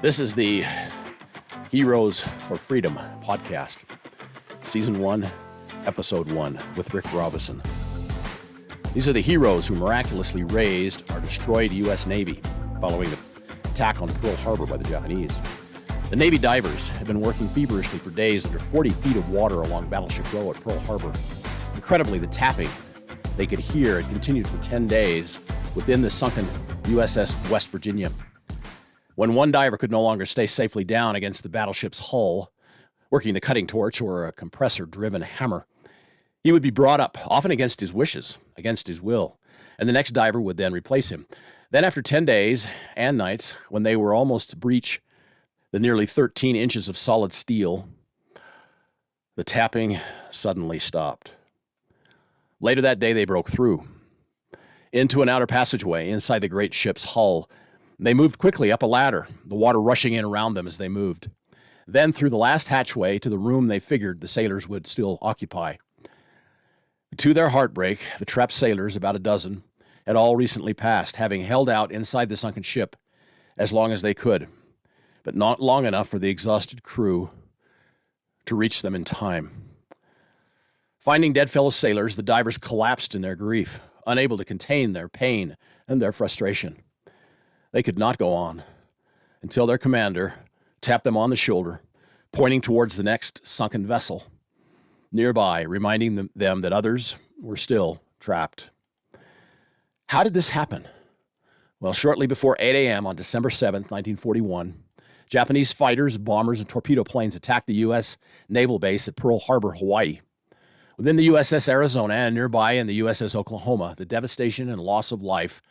This is the Heroes for Freedom podcast, Season 1, Episode 1, with Rick Robison. These are the heroes who miraculously raised our destroyed U.S. Navy following the attack on Pearl Harbor by the Japanese. The Navy divers had been working feverishly for days under 40 feet of water along Battleship Row at Pearl Harbor. Incredibly, the tapping they could hear had continued for 10 days within the sunken USS West Virginia. When one diver could no longer stay safely down against the battleship's hull, working the cutting torch or a compressor-driven hammer, he would be brought up, often against his wishes, against his will, and the next diver would then replace him. Then after 10 days and nights, when they were almost to breach the nearly 13 inches of solid steel, the tapping suddenly stopped. Later that day, they broke through into an outer passageway inside the great ship's hull. They moved quickly up a ladder, the water rushing in around them as they moved. Then through the last hatchway to the room they figured the sailors would still occupy. To their heartbreak, the trapped sailors, about a dozen, had all recently passed, having held out inside the sunken ship as long as they could, but not long enough for the exhausted crew to reach them in time. Finding dead fellow sailors, the divers collapsed in their grief, unable to contain their pain and their frustration. They could not go on until their commander tapped them on the shoulder, pointing towards the next sunken vessel nearby, reminding them that others were still trapped. How did this happen? Well, shortly before 8 a.m. on December 7th, 1941, Japanese fighters, bombers, and torpedo planes attacked the U.S. naval base at Pearl Harbor, Hawaii. Within the USS Arizona and nearby in the USS Oklahoma, the devastation and loss of life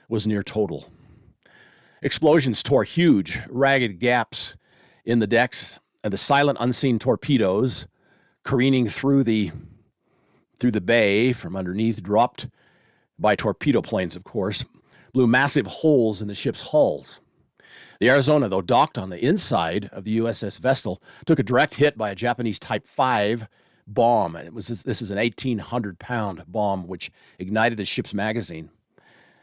was near total. Explosions tore huge, ragged gaps in the decks, and the silent, unseen torpedoes careening through the bay from underneath, dropped by torpedo planes, of course, blew massive holes in the ship's hulls. The Arizona, though docked on the inside of the USS Vestal, took a direct hit by a Japanese Type 5 bomb. This is an 1,800-pound bomb which ignited the ship's magazine.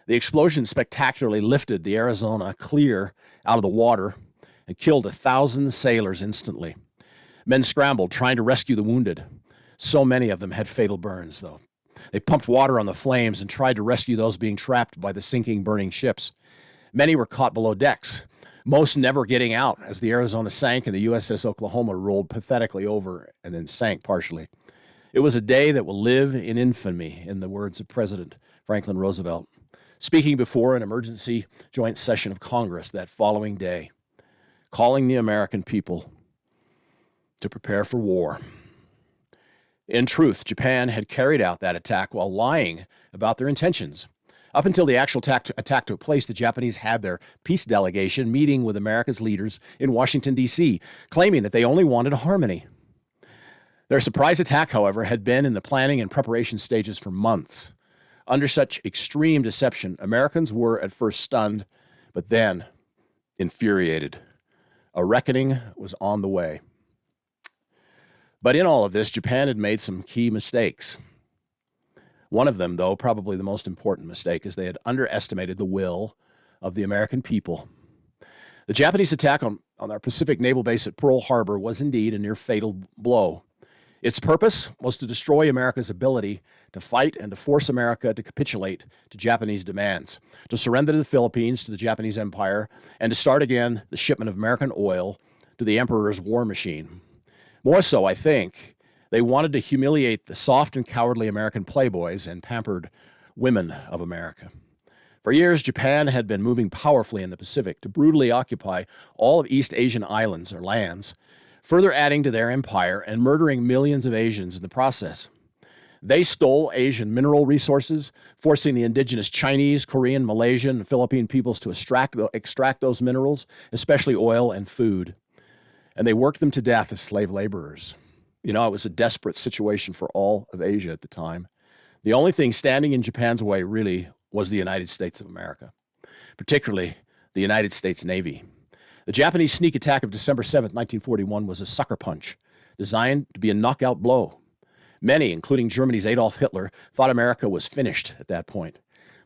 The explosion spectacularly lifted the Arizona clear out of the water and killed 1,000 sailors instantly. Men scrambled, trying to rescue the wounded. So many of them had fatal burns, though. They pumped water on the flames and tried to rescue those being trapped by the sinking, burning ships. Many were caught below decks, most never getting out as the Arizona sank and the USS Oklahoma rolled pathetically over and then sank partially. It was a day that will live in infamy, in the words of President Franklin Roosevelt, speaking before an emergency joint session of Congress that following day, calling the American people to prepare for war. In truth, Japan had carried out that attack while lying about their intentions. Up until the actual attack took place, the Japanese had their peace delegation meeting with America's leaders in Washington, D.C., claiming that they only wanted harmony. Their surprise attack, however, had been in the planning and preparation stages for months. Under such extreme deception, Americans were at first stunned, but then infuriated. A reckoning was on the way. But in all of this, Japan had made some key mistakes. One of them, though, probably the most important mistake, is they had underestimated the will of the American people. The Japanese attack on our Pacific naval base at Pearl Harbor was indeed a near fatal blow. Its purpose was to destroy America's ability to fight and to force America to capitulate to Japanese demands, to surrender the Philippines to the Japanese Empire, and to start again the shipment of American oil to the Emperor's war machine. More so, I think, they wanted to humiliate the soft and cowardly American playboys and pampered women of America. For years, Japan had been moving powerfully in the Pacific to brutally occupy all of East Asian islands or lands, further adding to their empire and murdering millions of Asians in the process. They stole Asian mineral resources, forcing the indigenous Chinese, Korean, Malaysian, and Philippine peoples to extract those minerals, especially oil and food. And they worked them to death as slave laborers. You know, it was a desperate situation for all of Asia at the time. The only thing standing in Japan's way, really, was the United States of America, particularly the United States Navy. The Japanese sneak attack of December 7th, 1941 was a sucker punch designed to be a knockout blow. Many, including Germany's Adolf Hitler, thought America was finished at that point.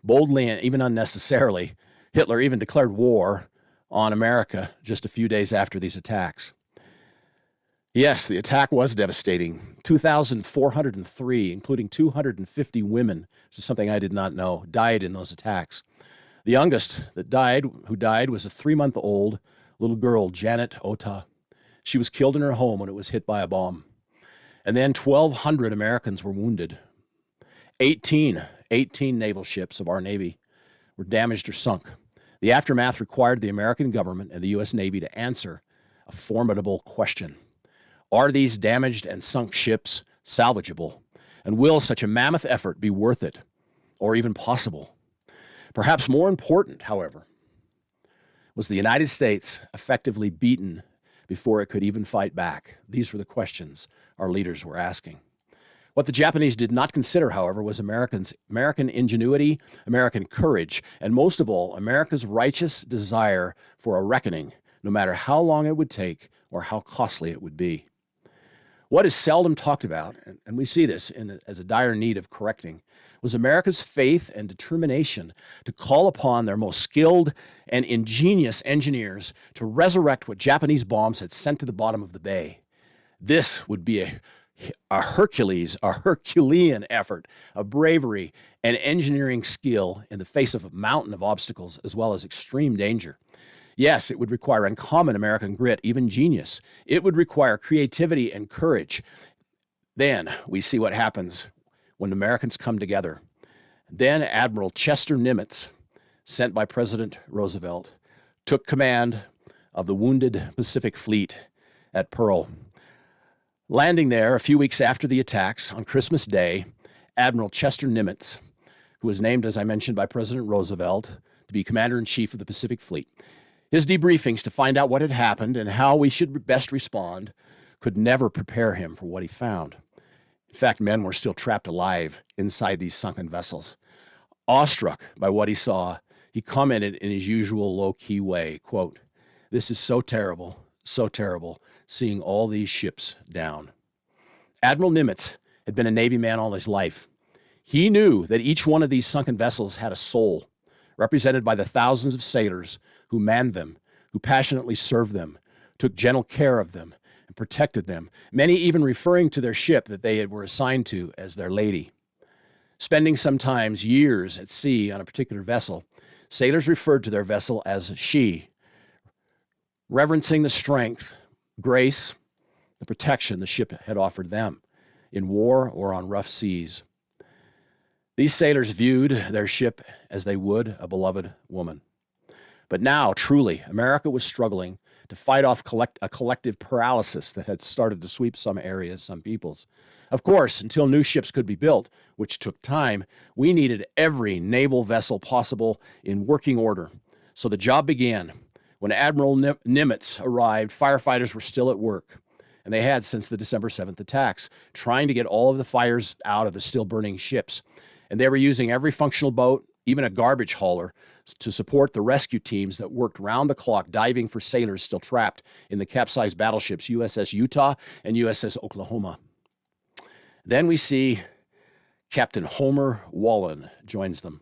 Boldly and even unnecessarily, Hitler even declared war on America just a few days after these attacks. Yes, the attack was devastating. 2,403, including 250 women, which is something I did not know, died in those attacks. The youngest who died, was a 3-month-old little girl, Janet Ota. She was killed in her home when it was hit by a bomb. And then 1,200 Americans were wounded. 18 naval ships of our Navy were damaged or sunk. The aftermath required the American government and the U.S. Navy to answer a formidable question. Are these damaged and sunk ships salvageable? And will such a mammoth effort be worth it, or even possible? Perhaps more important, however, was the United States effectively beaten before it could even fight back? These were the questions our leaders were asking. What the Japanese did not consider, however, was American ingenuity, American courage, and most of all, America's righteous desire for a reckoning, no matter how long it would take or how costly it would be. What is seldom talked about, and we see this as a dire need of correcting, was America's faith and determination to call upon their most skilled and ingenious engineers to resurrect what Japanese bombs had sent to the bottom of the bay. This would be a Herculean effort of bravery and engineering skill in the face of a mountain of obstacles as well as extreme danger. Yes, it would require uncommon American grit, even genius. It would require creativity and courage. Then we see what happens when Americans come together. Then Admiral Chester Nimitz, sent by President Roosevelt, took command of the wounded Pacific Fleet at Pearl. Landing there a few weeks after the attacks on Christmas Day, Admiral Chester Nimitz, who was named, as I mentioned, by President Roosevelt to be Commander-in-Chief of the Pacific Fleet. His debriefings to find out what had happened and how we should best respond could never prepare him for what he found. In fact, men were still trapped alive inside these sunken vessels. Awestruck by what he saw, he commented in his usual low-key way, quote, "This is so terrible, seeing all these ships down." Admiral Nimitz had been a Navy man all his life. He knew that each one of these sunken vessels had a soul, represented by the thousands of sailors who manned them, who passionately served them, took gentle care of them, and protected them, many even referring to their ship that they were assigned to as their lady. Spending sometimes years at sea on a particular vessel, sailors referred to their vessel as she, reverencing the strength, grace, the protection the ship had offered them in war or on rough seas. These sailors viewed their ship as they would a beloved woman. But now, truly, America was struggling to fight off a collective paralysis that had started to sweep some areas, some peoples. Of course, until new ships could be built, which took time, we needed every naval vessel possible in working order. So the job began. When Admiral Nimitz arrived, firefighters were still at work, and they had since the December 7th attacks, trying to get all of the fires out of the still burning ships. And they were using every functional boat, even a garbage hauler, to support the rescue teams that worked round the clock diving for sailors still trapped in the capsized battleships USS Utah and USS Oklahoma. Then we see Captain Homer Wallen joins them.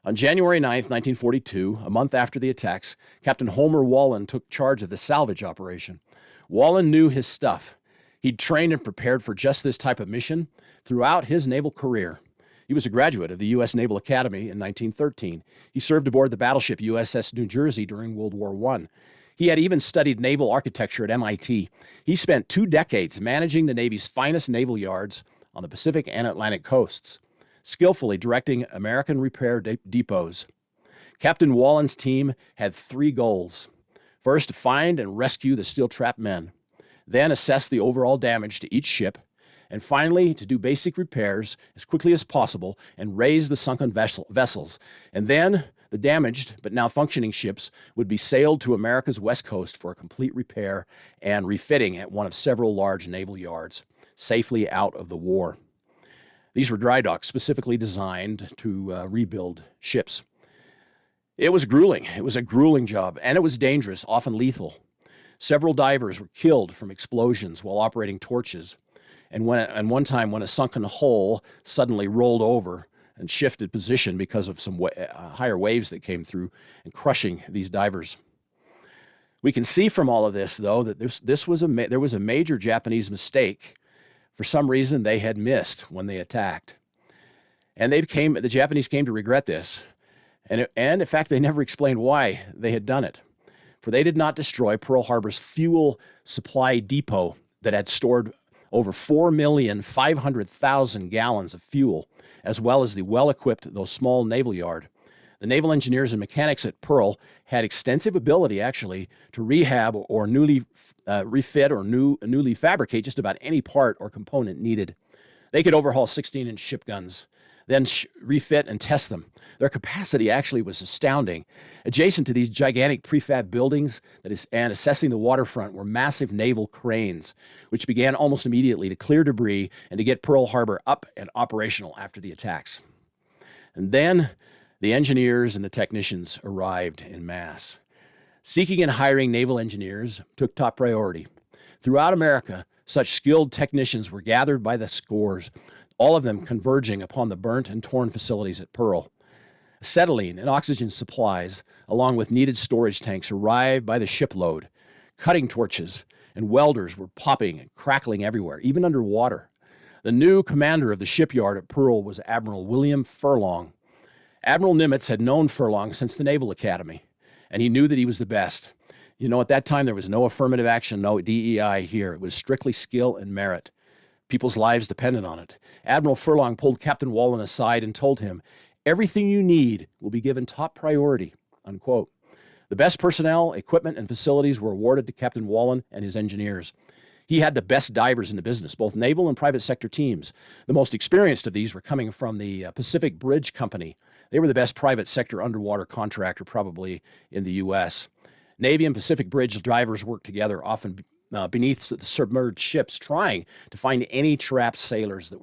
On January 9th, 1942, a month after the attacks, Captain Homer Wallen took charge of the salvage operation. Wallen knew his stuff. He'd trained and prepared for just this type of mission throughout his naval career. He was a graduate of the U.S. Naval Academy in 1913. He served aboard the battleship USS New Jersey during World War I. He had even studied naval architecture at MIT. He spent 2 decades managing the Navy's finest naval yards on the Pacific and Atlantic coasts, skillfully directing American repair depots. Captain Wallen's team had 3 goals. First, to find and rescue the still-trapped men. Then assess the overall damage to each ship. And finally, to do basic repairs as quickly as possible and raise the sunken vessels. And then the damaged but now functioning ships would be sailed to America's west coast for a complete repair and refitting at one of several large naval yards, safely out of the war. These were dry docks specifically designed to rebuild ships. It was grueling. It was a grueling job, and it was dangerous, often lethal. Several divers were killed from explosions while operating torches. And one time when a sunken hull suddenly rolled over and shifted position because of some higher waves that came through and crushing these divers. We can see from all of this, though, that there was a major Japanese mistake. For some reason, they had missed when they attacked. And the Japanese came to regret this. And in fact, they never explained why they had done it. For they did not destroy Pearl Harbor's fuel supply depot that had stored over 4,500,000 gallons of fuel, as well as the well-equipped, though small, naval yard. The naval engineers and mechanics at Pearl had extensive ability, actually, to rehab or newly refit or newly fabricate just about any part or component needed. They could overhaul 16-inch ship guns, then refit and test them. Their capacity actually was astounding. Adjacent to these gigantic prefab buildings and assessing the waterfront were massive naval cranes, which began almost immediately to clear debris and to get Pearl Harbor up and operational after the attacks. And then the engineers and the technicians arrived en masse. Seeking and hiring naval engineers took top priority. Throughout America, such skilled technicians were gathered by the scores, all of them converging upon the burnt and torn facilities at Pearl. Acetylene and oxygen supplies, along with needed storage tanks, arrived by the shipload. Cutting torches and welders were popping and crackling everywhere, even underwater. The new commander of the shipyard at Pearl was Admiral William Furlong. Admiral Nimitz had known Furlong since the Naval Academy, and he knew that he was the best. You know, at that time, there was no affirmative action, no DEI here. It was strictly skill and merit. People's lives depended on it. Admiral Furlong pulled Captain Wallen aside and told him, "Everything you need will be given top priority," unquote. The best personnel, equipment, and facilities were awarded to Captain Wallen and his engineers. He had the best divers in the business, both naval and private sector teams. The most experienced of these were coming from the Pacific Bridge Company. They were the best private sector underwater contractor probably in the U.S. Navy and Pacific Bridge divers worked together, often beneath the submerged ships, trying to find any trapped sailors that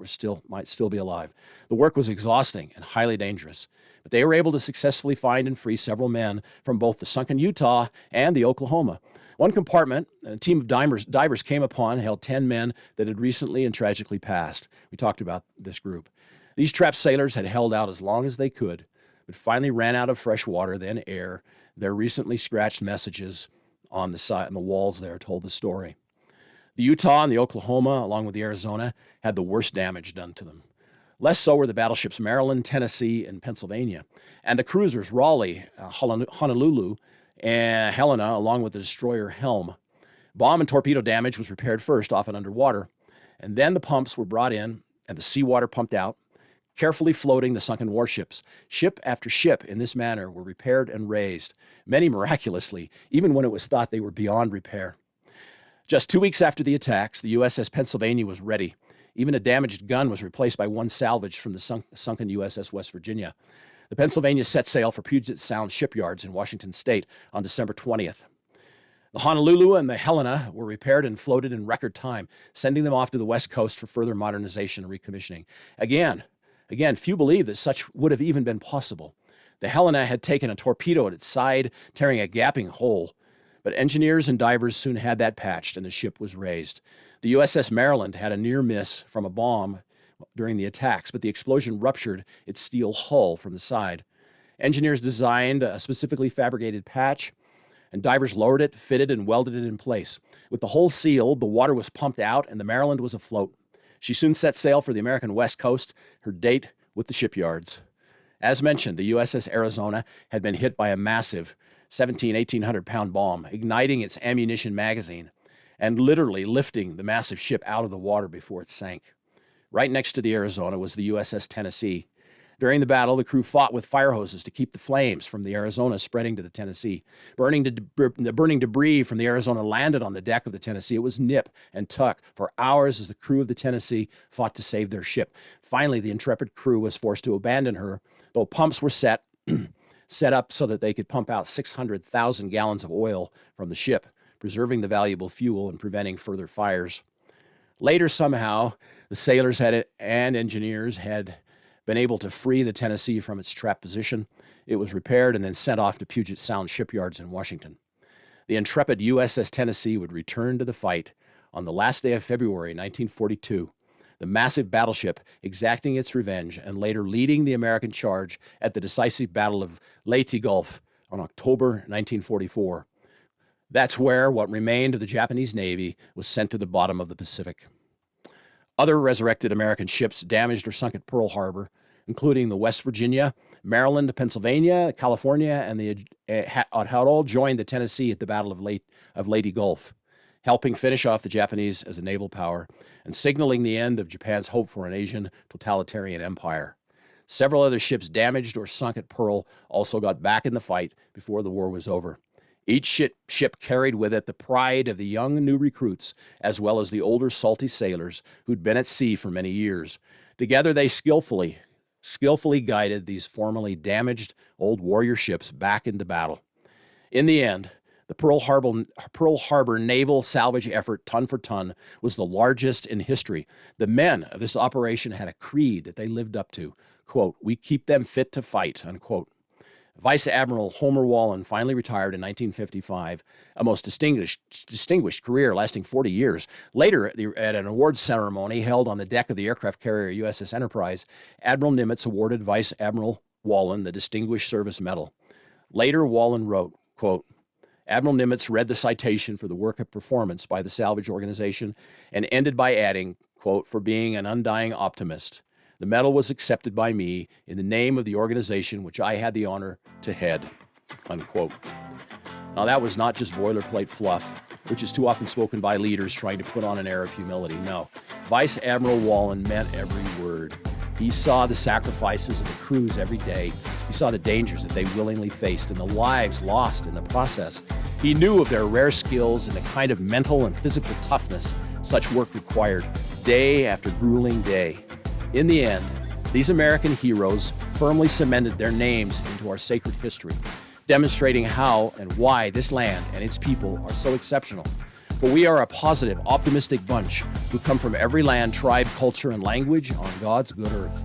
might still be alive. The work was exhausting and highly dangerous, but they were able to successfully find and free several men from both the sunken Utah and the Oklahoma. One compartment, a team of divers came upon, held 10 men that had recently and tragically passed. We talked about this group. These trapped sailors had held out as long as they could, but finally ran out of fresh water, then air. Their recently scratched messages on the side and the walls there told the story. The Utah and the Oklahoma, along with the Arizona, had the worst damage done to them. Less so were the battleships Maryland, Tennessee, and Pennsylvania, and the cruisers Raleigh, Honolulu, and Helena, along with the destroyer Helm. Bomb and torpedo damage was repaired first, often underwater, and then the pumps were brought in and the seawater pumped out, carefully floating the sunken warships. Ship after ship in this manner were repaired and raised, many miraculously, even when it was thought they were beyond repair. Just 2 weeks after the attacks, the USS Pennsylvania was ready. Even a damaged gun was replaced by one salvaged from the sunken USS West Virginia. The Pennsylvania set sail for Puget Sound shipyards in Washington state on December 20th. The Honolulu and the Helena were repaired and floated in record time, sending them off to the West Coast for further modernization and recommissioning. Again, few believed that such would have even been possible. The Helena had taken a torpedo at its side, tearing a gaping hole, but engineers and divers soon had that patched and the ship was raised. The USS Maryland had a near miss from a bomb during the attacks, but the explosion ruptured its steel hull from the side. Engineers designed a specifically fabricated patch, and divers lowered it, fitted, and welded it in place. With the hull sealed, the water was pumped out, and the Maryland was afloat. She soon set sail for the American West Coast, her date with the shipyards. As mentioned, the USS Arizona had been hit by a massive 1,800-pound bomb, igniting its ammunition magazine and literally lifting the massive ship out of the water before it sank. Right next to the Arizona was the USS Tennessee. During the battle, the crew fought with fire hoses to keep the flames from the Arizona spreading to the Tennessee. The burning debris from the Arizona landed on the deck of the Tennessee. It was nip and tuck for hours as the crew of the Tennessee fought to save their ship. Finally, the intrepid crew was forced to abandon her, though pumps were set up so that they could pump out 600,000 gallons of oil from the ship, preserving the valuable fuel and preventing further fires. Later, somehow, the sailors and engineers had been able to free the Tennessee from its trapped position. It was repaired and then sent off to Puget Sound shipyards in Washington. The intrepid USS Tennessee would return to the fight on the last day of February 1942, the massive battleship exacting its revenge and later leading the American charge at the decisive Battle of Leyte Gulf on October 1944. That's where what remained of the Japanese Navy was sent to the bottom of the Pacific. Other resurrected American ships damaged or sunk at Pearl Harbor, including the West Virginia, Maryland, Pennsylvania, California, and the had all joined the Tennessee at the Battle of Leyte Gulf, helping finish off the Japanese as a naval power and signaling the end of Japan's hope for an Asian totalitarian empire. Several other ships damaged or sunk at Pearl also got back in the fight before the war was over. Each ship carried with it the pride of the young new recruits, as well as the older salty sailors who'd been at sea for many years. Together they skillfully guided these formerly damaged old warrior ships back into battle. In the end, the Pearl Harbor naval salvage effort, ton for ton, was the largest in history. The men of this operation had a creed that they lived up to. Quote, "We keep them fit to fight," unquote. Vice Admiral Homer Wallen finally retired in 1955, a most distinguished career lasting 40 years. Later, at an awards ceremony held on the deck of the aircraft carrier USS Enterprise, Admiral Nimitz awarded Vice Admiral Wallen the Distinguished Service Medal. Later, Wallen wrote, quote, Admiral Nimitz read the citation for the work of performance by the salvage organization and ended by adding, quote, "for being an undying optimist. The medal was accepted by me in the name of the organization which I had the honor to head," unquote. Now, that was not just boilerplate fluff, which is too often spoken by leaders trying to put on an air of humility. No, Vice Admiral Wallen meant every word. He saw the sacrifices of the crews every day. He saw the dangers that they willingly faced and the lives lost in the process. He knew of their rare skills and the kind of mental and physical toughness such work required, day after grueling day. In the end, these American heroes firmly cemented their names into our sacred history, demonstrating how and why this land and its people are so exceptional. For we are a positive, optimistic bunch who come from every land, tribe, culture, and language on God's good earth.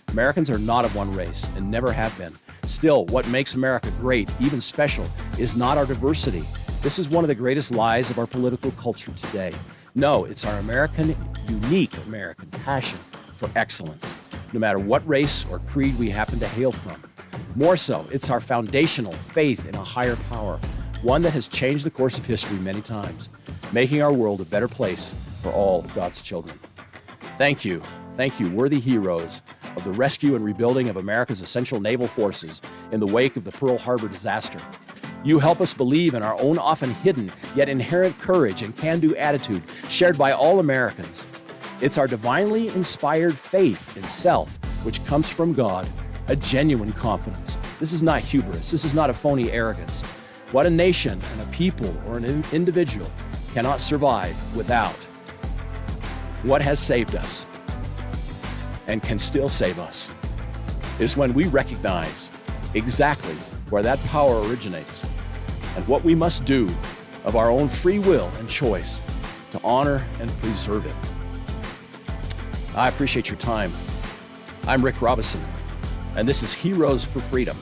Americans are not of one race and never have been. Still, what makes America great, even special, is not our diversity. This is one of the greatest lies of our political culture today. No, it's our unique American passion for excellence, no matter what race or creed we happen to hail from. More so, it's our foundational faith in a higher power, one that has changed the course of history many times, making our world a better place for all God's children. Thank you, worthy heroes of the rescue and rebuilding of America's essential naval forces in the wake of the Pearl Harbor disaster. You help us believe in our own often hidden yet inherent courage and can-do attitude shared by all Americans. It's our divinely inspired faith in self, which comes from God, a genuine confidence. This is not hubris. This is not a phony arrogance. What a nation and a people or an individual cannot survive without what has saved us and can still save us is when we recognize exactly where that power originates and what we must do of our own free will and choice to honor and preserve it. I appreciate your time. I'm Rick Robison, and this is Heroes for Freedom.